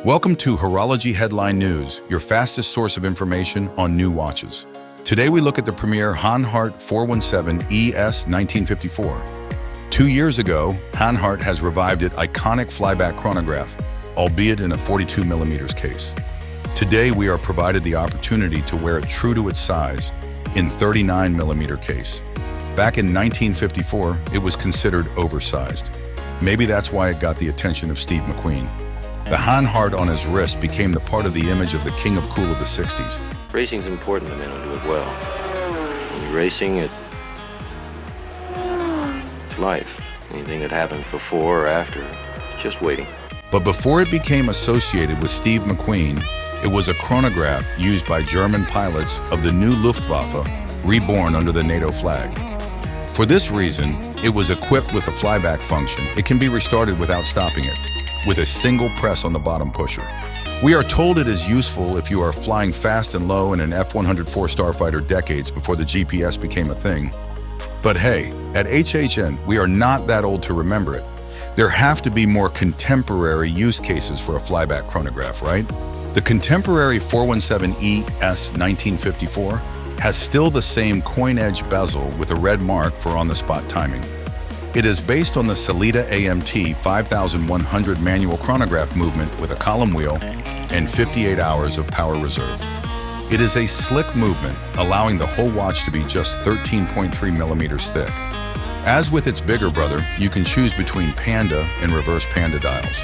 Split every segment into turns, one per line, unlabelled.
Welcome to Horology Headline News, your fastest source of information on new watches. Today we look at the premier Hanhart 417 ES 1954. 2 years ago, Hanhart has revived its iconic Flyback chronograph, albeit in a 42mm case. Today we are provided the opportunity to wear it true to its size in 39mm case. Back in 1954, it was considered oversized. Maybe that's why it got the attention of Steve McQueen. The Hanhart on his wrist became the part of the image of the king of cool of the 60s.
Racing's important to men who do it well. When you're racing, it's life. Anything that happens before or after, it's just waiting.
But before it became associated with Steve McQueen, it was a chronograph used by German pilots of the new Luftwaffe, reborn under the NATO flag. For this reason, it was equipped with a flyback function. It can be restarted without stopping it, with a single press on the bottom pusher. We are told it is useful if you are flying fast and low in an F-104 starfighter decades before the GPS became a thing. But hey, at HHN, we are not that old to remember it. There have to be more contemporary use cases for a flyback chronograph, right? The contemporary 417 ES 1954 has still the same coin-edge bezel with a red mark for on-the-spot timing. It is based on the Sellita AMT 5100 manual chronograph movement with a column wheel and 58 hours of power reserve. It is a slick movement, allowing the whole watch to be just 13.3mm thick. As with its bigger brother, you can choose between Panda and reverse Panda dials.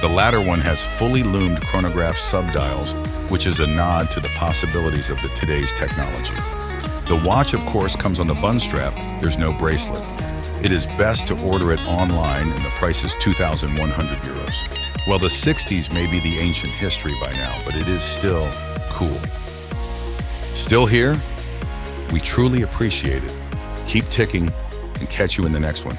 The latter one has fully loomed chronograph subdials, which is a nod to the possibilities of today's technology. The watch, of course, comes on the bun strap. There's no bracelet. It is best to order it online, and the price is 2,100 euros. Well, the 60s may be the ancient history by now, but it is still cool. Still here? We truly appreciate it. Keep ticking, and catch you in the next one.